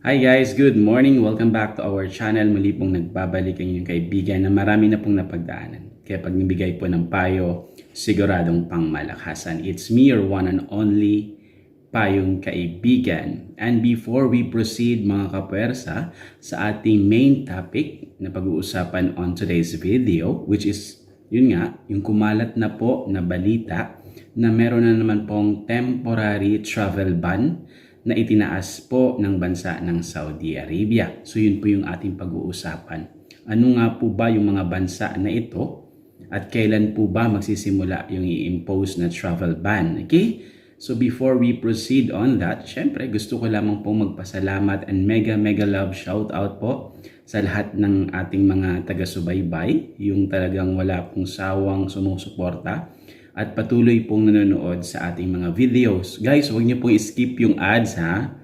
Hi guys, good morning. Welcome back to our channel. Muli pong nagbabalik ang inyong kaibigan na marami na pong napagdaanan. Kaya pag nabigay po ng payo, siguradong pangmalakasan. It's me, your one and only payong kaibigan. And before we proceed mga kapwersa sa ating main topic na pag-uusapan on today's video, which is yun nga, yung kumalat na po na balita na meron na naman pong temporary travel ban na itinaas po ng bansa ng Saudi Arabia. So yun po yung ating pag-uusapan. Ano nga po ba yung mga bansa na ito at kailan po ba magsisimula yung i-impose na travel ban? Okay? So before we proceed on that, syempre gusto ko lamang po magpasalamat and mega love shout out po sa lahat ng ating mga taga-subaybay, yung talagang wala pong sawang sumusuporta at patuloy pong nanonood sa ating mga videos. Guys, huwag niyo pong skip yung ads ha.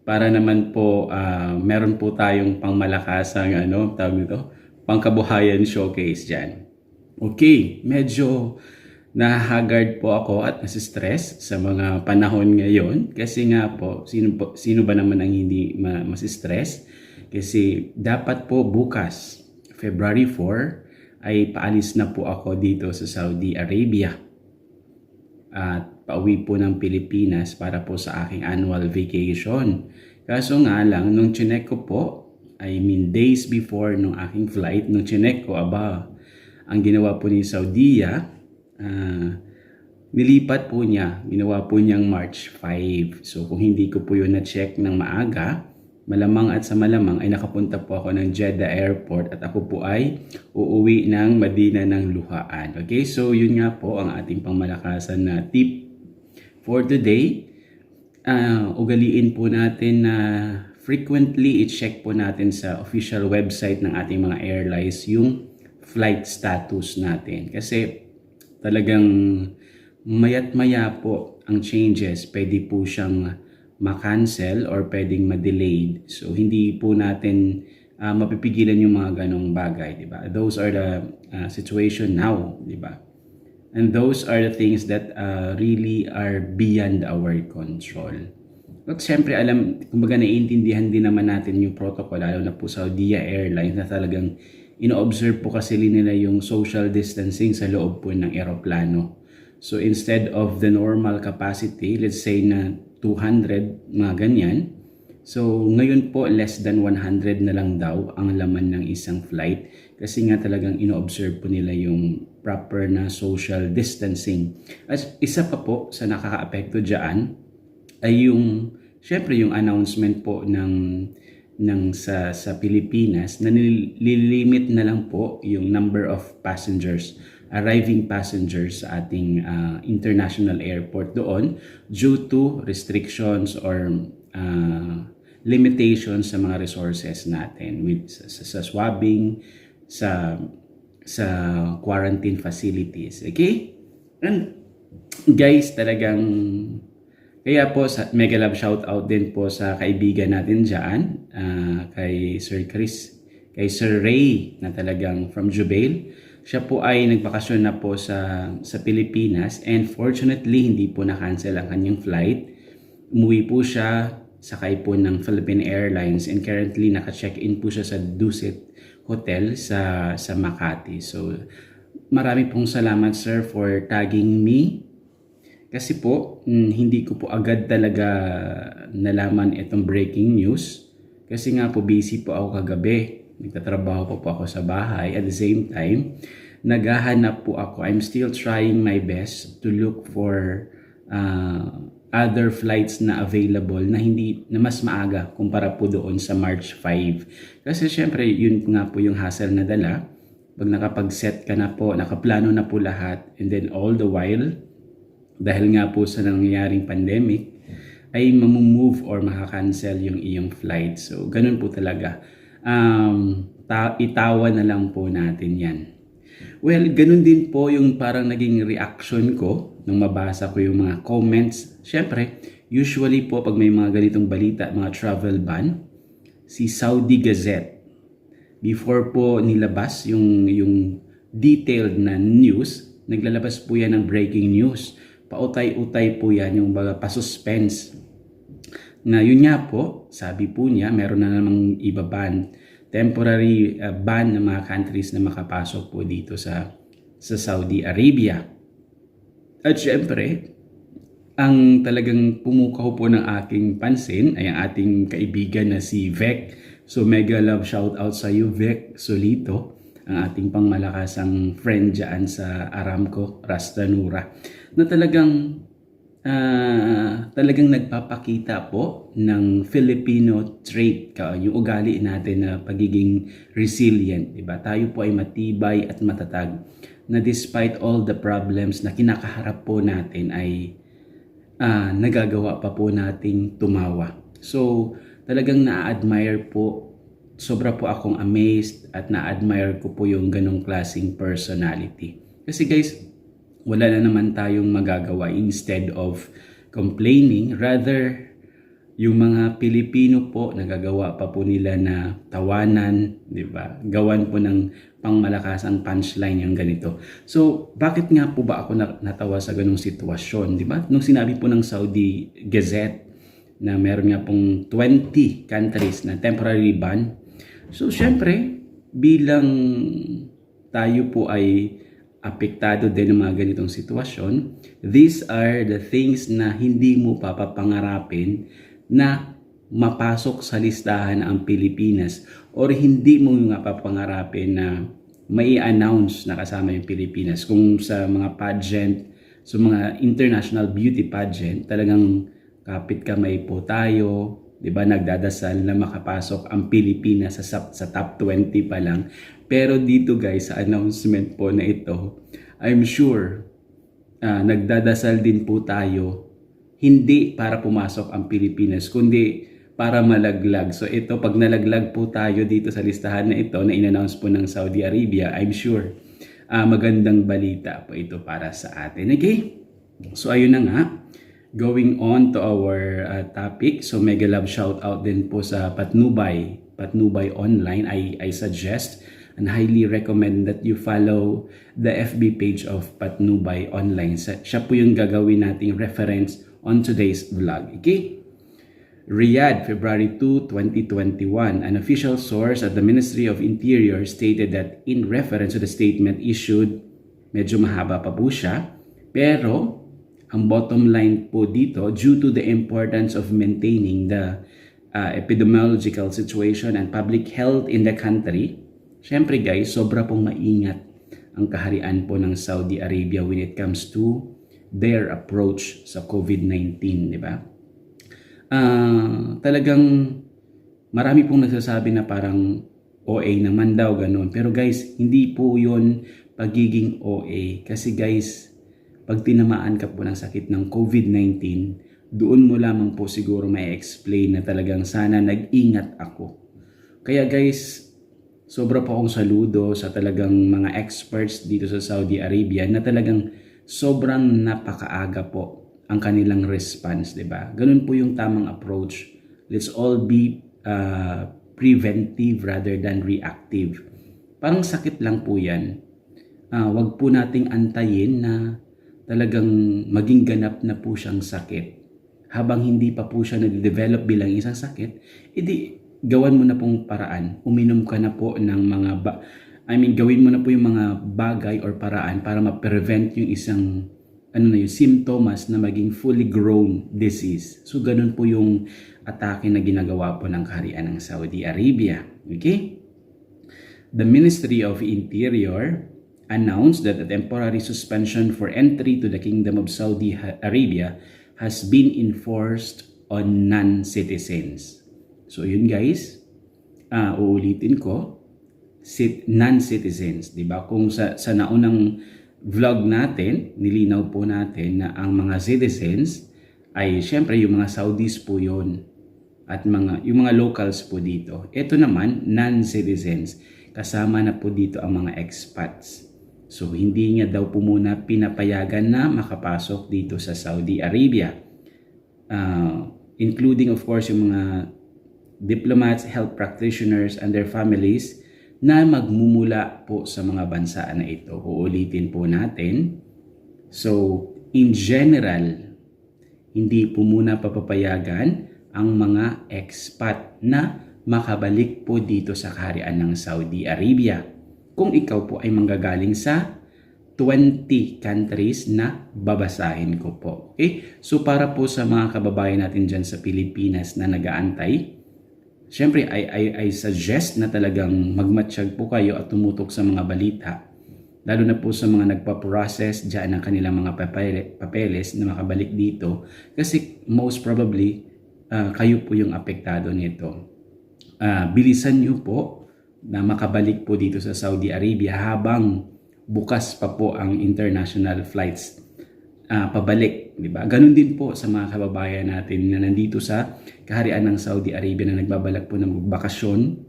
Para naman po meron po tayong pangmalakasang tawag nito, pangkabuhayan showcase diyan. Okay, medyo nahagard po ako at nasistress sa mga panahon ngayon kasi nga po sino ba naman ang hindi masistress? Kasi dapat po bukas, February 4 ay paalis na po ako dito sa Saudi Arabia. At pauwi po ng Pilipinas para po sa aking annual vacation. Kaso nga lang, nung chinek ko po, days before nung aking flight, nung chinek ko, ang ginawa po ni Saudiya, nilipat po niya, ginawa po niyang March 5. So kung hindi ko po yun na-check ng maaga, malamang at sa malamang ay nakapunta po ako ng Jeddah Airport at ako po ay uuwi ng Madina ng Luhaan. Okay, so yun nga po ang ating pangmalakasan na tip for today. Ugaliin po natin na frequently i-check po natin sa official website ng ating mga airlines yung flight status natin. Kasi talagang mayat maya po ang changes, pwede po siyang ma-cancel or pwedeng ma-delayed. So hindi po natin mapipigilan yung mga ganong bagay, di ba? Those are the situation now, di ba? And those are the things that really are beyond our control. At siyempre kumbaga naiintindihan din naman natin yung protocol, lalo na po Saudia Airlines na talagang ino-observe po kasi nila yung social distancing sa loob po ng eroplano. So instead of the normal capacity, let's say na 200, mga ganyan. So ngayon po less than 100 na lang daw ang laman ng isang flight kasi nga talagang ino-observe po nila yung proper na social distancing. At isa pa po sa nakakaapekto dyan ay syempre yung announcement po sa Pilipinas na nililimit na lang po yung number of arriving passengers sa ating international airport doon due to restrictions or limitations sa mga resources natin sa swabbing, sa quarantine facilities. Okay? And guys, talagang kaya po mega love shout out din po sa kaibigan natin diyan, kay Sir Chris, kay Sir Ray na talagang from Jubail. Siya po ay nagbakasyon na po sa Pilipinas and fortunately hindi po na-cancel ang kanyang flight. Umuwi po siya, sakay po ng Philippine Airlines and currently naka-check-in po siya sa Dusit Hotel sa Makati. So marami pong salamat sir for tagging me. Kasi po hindi ko po agad talaga nalaman itong breaking news. Kasi nga po busy po ako kagabi. Nagtatrabaho po ako sa bahay. At the same time, naghahanap po ako. I'm still trying my best to look for other flights na available na mas maaga kumpara po doon sa March 5. Kasi syempre, yun nga po yung hassle na dala. Pag nakapag-set ka na po, nakaplano na po lahat, and then all the while, dahil nga po sa nangyayaring pandemic, ay mamumove or makakancel yung iyong flight. So, ganun po talaga. Itawa na lang po natin yan. Well, ganun din po yung parang naging reaction ko nung mabasa ko yung mga comments. Siyempre, usually po pag may mga ganitong balita, mga travel ban, si Saudi Gazette, before po nilabas yung detailed na news, naglalabas po yan ng breaking news. pautay-utay po yan, yung baga pa-suspense. Na yun nga po, sabi po niya, meron na namang iba-ban, temporary ban ng mga countries na makapasok po dito sa Saudi Arabia. At syempre, ang talagang pumukaw po ng aking pansin ay ang ating kaibigan na si Vec. So mega love shout out sa iyo, Vec Solito, ang ating pangmalakasang friend dyan sa Aramco, Rastanura, na talagang nagpapakita po ng Filipino trait, yung ugali natin na pagiging resilient, diba? Tayo po ay matibay at matatag na despite all the problems na kinakaharap po natin ay nagagawa pa po nating tumawa. So talagang na-admire po, sobra po akong amazed at na-admire ko po yung ganong klaseng personality. Kasi guys, wala na naman tayong magagawa. Instead of complaining, rather yung mga Pilipino po nagagawa pa po nila na tawanan, di ba? Gawan po ng pangmalakasang punchline yung ganito. So, bakit nga po ba ako natawa sa ganung sitwasyon, di ba? Nung sinabi po ng Saudi Gazette na meron nga pong 20 countries na temporary ban. So, syempre, bilang tayo po ay apektado din ng mga ganitong sitwasyon, these are the things na hindi mo papapangarapin na mapasok sa listahan ang Pilipinas, or hindi mo nga papangarapin na mai-announce na kasama yung Pilipinas. Kung sa mga pageant, sa mga international beauty pageant, talagang kapit kamay po tayo, di ba, nagdadasal na makapasok ang Pilipinas sa top 20 pa lang. Pero dito guys, sa announcement po na ito, I'm sure nagdadasal din po tayo, hindi para pumasok ang Pilipinas, kundi para malaglag. So ito, pag nalaglag po tayo dito sa listahan na ito na in-announce po ng Saudi Arabia, I'm sure magandang balita po ito para sa atin. Okay? So ayun na nga. Going on to our topic, so mega love shout out din po sa Patnubay Online. I suggest and highly recommend that you follow the FB page of Patnubay Online. Siya po yung gagawin nating reference on today's vlog. Okay? Riyadh, February 2, 2021. An official source at the Ministry of Interior stated that in reference to the statement issued, medyo mahaba pa po siya, pero ang bottom line po dito, due to the importance of maintaining the epidemiological situation and public health in the country, syempre guys, sobra pong maingat ang kaharian po ng Saudi Arabia when it comes to their approach sa COVID-19, di ba? Talagang marami pong nagsasabi na parang OA naman daw, ganun. Pero guys, hindi po yun pagiging OA. Kasi guys, pag tinamaan ka po ng sakit ng COVID-19, doon mo lamang po siguro may explain na talagang sana nag-ingat ako. Kaya guys, sobra po akong saludo sa talagang mga experts dito sa Saudi Arabia na talagang sobrang napakaaga po ang kanilang response, di ba? Ganun po yung tamang approach. Let's all be preventive rather than reactive. Parang sakit lang po yan. Wag po nating antayin na talagang maging ganap na po siyang sakit. Habang hindi pa po siya nag-develop bilang isang sakit, edi gawan mo na pong paraan. Uminom ka na po ng gawin mo na po yung mga bagay or paraan para ma-prevent yung isang yung symptoms na maging fully grown disease. So ganun po yung atake na ginagawa po ng kaharian ng Saudi Arabia. Okay? The Ministry of Interior announced that a temporary suspension for entry to the Kingdom of Saudi Arabia has been enforced on non-citizens. So yun guys, uulitin ko, non-citizens, di ba? Kung sa naunang vlog natin, nilinaw po natin na ang mga citizens ay syempre yung mga Saudis po yun at yung mga locals po dito. Ito naman, non-citizens, kasama na po dito ang mga expats. So, hindi niya daw po muna pinapayagan na makapasok dito sa Saudi Arabia. Including, of course, yung mga diplomats, health practitioners, and their families na magmumula po sa mga bansa na ito. Uulitin po natin. So, in general, hindi po muna papapayagan ang mga expat na makabalik po dito sa kaharian ng Saudi Arabia. Kung ikaw po ay manggagaling sa 20 countries na babasahin ko po. Okay? So para po sa mga kababayan natin dyan sa Pilipinas na nag-aantay, syempre I suggest na talagang magmatsyag po kayo at tumutok sa mga balita. Lalo na po sa mga nagpa-process dyan ng kanilang mga papeles na makabalik dito. Kasi most probably, kayo po yung apektado nito. Bilisan nyo po na makabalik po dito sa Saudi Arabia habang bukas pa po ang international flights pabalik. Diba? Ganun din po sa mga kababayan natin na nandito sa kaharian ng Saudi Arabia na nagbabalak po ng bakasyon.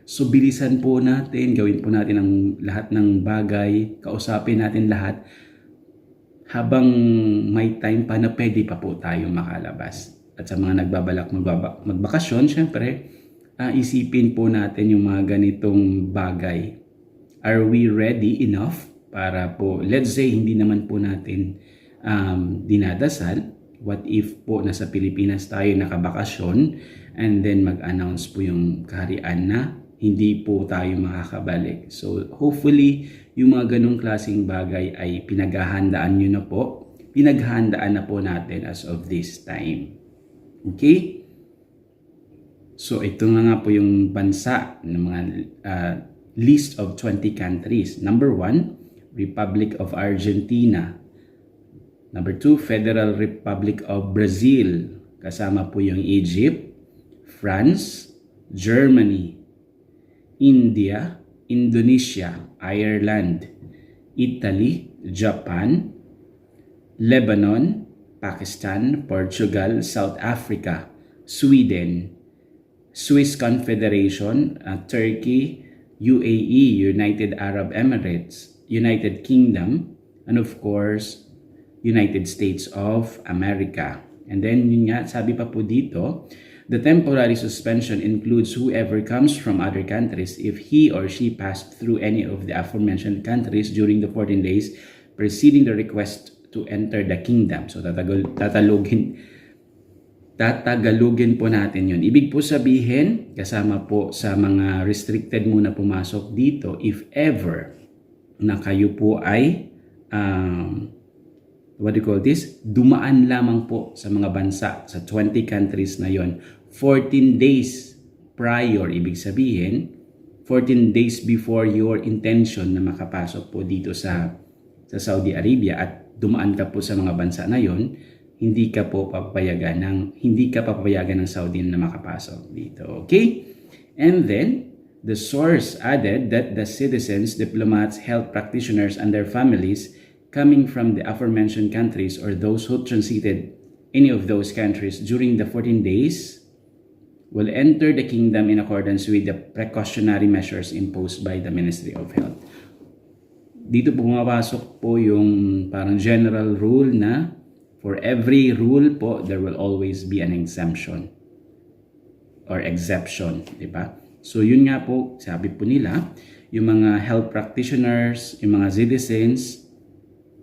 So bilisan po natin, gawin po natin ang lahat ng bagay, kausapin natin lahat habang may time pa na pwede pa po tayo makalabas. At sa mga nagbabalak magbakasyon, syempre, isipin po natin yung mga ganitong bagay. Are we ready enough para po, let's say, hindi naman po natin dinadasal. What if po nasa Pilipinas tayo nakabakasyon and then mag-announce po yung kaharian na hindi po tayo makakabalik. So hopefully, yung mga ganong klaseng bagay ay pinaghahandaan nyo na po. Pinaghahandaan na po natin as of this time. Okay? So ito nga po yung bansa ng mga list of 20 countries. Number 1, Republic of Argentina. Number 2, Federal Republic of Brazil. Kasama po yung Egypt, France, Germany, India, Indonesia, Ireland, Italy, Japan, Lebanon, Pakistan, Portugal, South Africa, Sweden, Swiss Confederation, Turkey, UAE, United Arab Emirates, United Kingdom, and of course, United States of America. And then yun nga, sabi pa po dito, the temporary suspension includes whoever comes from other countries if he or she passed through any of the aforementioned countries during the 14 days preceding the request to enter the kingdom. So tatalogin po natin yun. Ibig po sabihin, kasama po sa mga restricted muna pumasok dito if ever na kayo po ay dumaan lamang po sa mga bansa sa 20 countries na yon 14 days prior, ibig sabihin 14 days before your intention na makapasok po dito sa Saudi Arabia at dumaan ka po sa mga bansa na yon, hindi ka papayagan ng Saudi na makapasok dito. Okay? And then the source added that the citizens, diplomats, health practitioners, and their families coming from the aforementioned countries or those who transited any of those countries during the 14 days will enter the kingdom in accordance with the precautionary measures imposed by the Ministry of Health. Dito po pumapasok po yung parang general rule na for every rule po, there will always be an exemption or exception, di ba? So yun nga po, sabi po nila, yung mga health practitioners, yung mga citizens,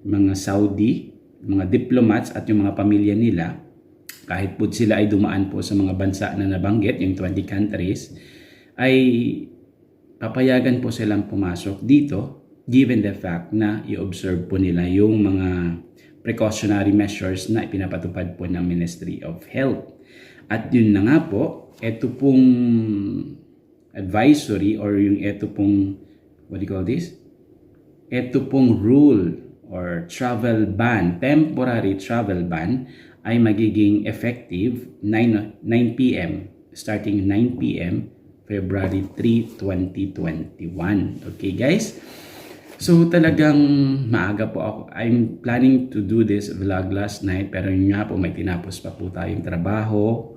mga Saudi, mga diplomats at yung mga pamilya nila, kahit po sila ay dumaan po sa mga bansa na nabanggit, yung 20 countries, ay papayagan po silang pumasok dito given the fact na i-observe po nila yung mga precautionary measures na ipinapatupad po ng Ministry of Health. At yun na nga po, ito pong advisory or yung ito pong, ito pong rule or travel ban, temporary travel ban, ay magiging effective 9 p.m. starting 9 p.m. February 3, 2021. Okay guys? So talagang maaga po ako. I'm planning to do this vlog last night pero yun nga po may tinapos pa po tayong trabaho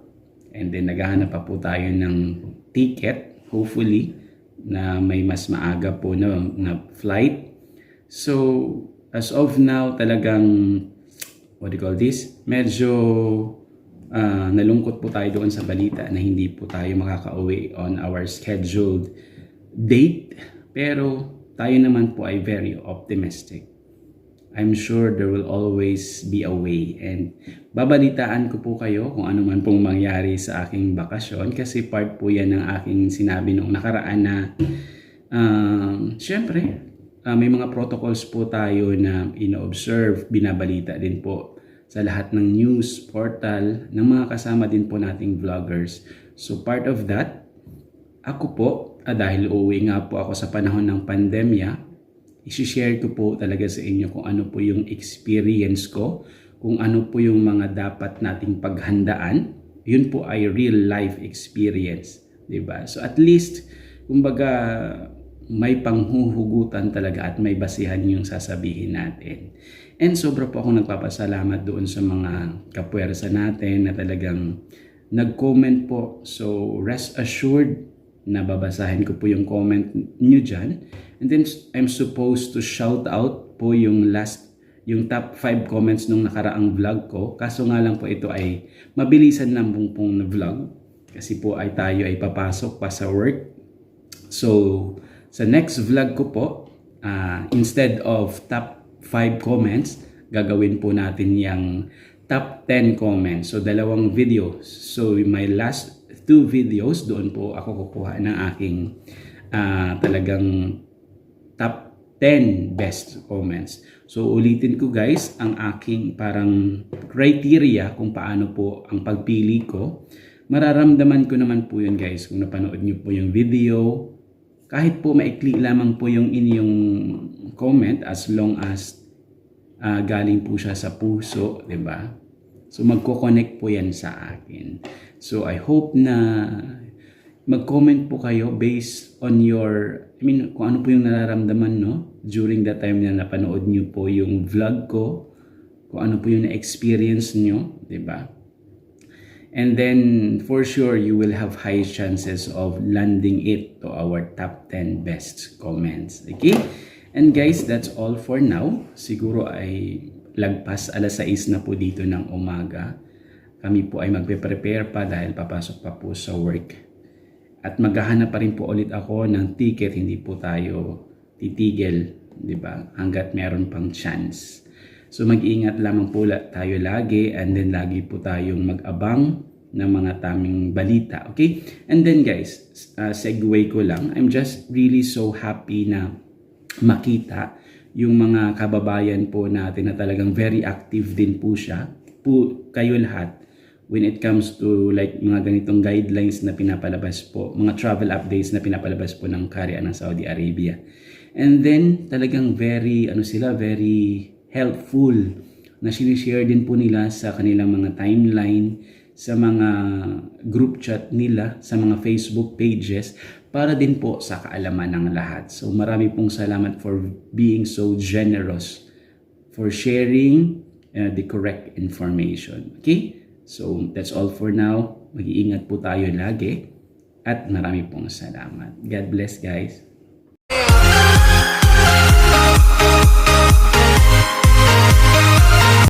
and then naghahanap pa po tayo ng ticket hopefully na may mas maaga po na flight. So as of now talagang medyo nalungkot po tayo doon sa balita na hindi po tayo makakauwi on our scheduled date. Pero tayo naman po ay very optimistic. I'm sure there will always be a way. And babalitaan ko po kayo kung ano man pong mangyari sa aking bakasyon kasi part po yan ng aking sinabi noong nakaraan na syempre, may mga protocols po tayo na ino-observe, binabalita din po sa lahat ng news portal ng mga kasama din po nating vloggers. So part of that, ako po, dahil uuwi nga po ako sa panahon ng pandemya, isi-share ko po talaga sa inyo kung ano po yung experience ko, kung ano po yung mga dapat nating paghandaan. Yun po ay real life experience, 'di ba? So at least kumbaga may panghuhugutan talaga at may basihan yung sasabihin natin. And sobra po akong nagpapasalamat doon sa mga kapwersa natin na talagang nag-comment po. So rest assured na babasahin ko po yung comment nyo dyan. And then I'm supposed to shout out po yung top 5 comments nung nakaraang vlog ko. Kaso nga lang po ito ay mabilisan lang pong na vlog. Kasi po ay tayo ay papasok pa sa work. So sa next vlog ko po, instead of top 5 comments, gagawin po natin yung top 10 comments. So dalawang video. So my last 2 videos, doon po ako kukuha ng aking talagang top 10 best comments. So ulitin ko guys, ang aking parang criteria kung paano po ang pagpili ko. Mararamdaman ko naman po yun guys kung napanood nyo po yung video. Kahit po maikli lamang po yung inyong comment as long as galing po siya sa puso, 'di ba? So magko-connect po yan sa akin. So I hope na mag-comment po kayo based on your, kung ano po yung nararamdaman, no? During that time na napanood nyo po yung vlog ko, kung ano po yung na-experience nyo, di ba? And then for sure, you will have high chances of landing it to our top 10 best comments. Okay? And guys, that's all for now. Siguro ay lagpas alas 6 na po dito ng umaga. Kami po ay magpe-prepare pa dahil papasok pa po sa work. At maghahanap pa rin po ulit ako ng ticket, hindi po tayo titigil, di ba? Hanggat meron pang chance. So mag-iingat lamang po tayo lagi, and then lagi po tayong mag-abang ng mga taming balita, okay? And then guys, segue ko lang, I'm just really so happy na makita yung mga kababayan po natin na talagang very active din po siya, kayo lahat, when it comes to like mga ganitong guidelines na pinapalabas po, mga travel updates na pinapalabas po ng Kaharian ng Saudi Arabia. And then talagang very helpful na sinishare din po nila sa kanilang mga timeline, sa mga group chat nila, sa mga Facebook pages, para din po sa kaalaman ng lahat. So marami pong salamat for being so generous, for sharing the correct information. Okay? So that's all for now. Mag-iingat po tayo lagi at marami pong salamat. God bless guys.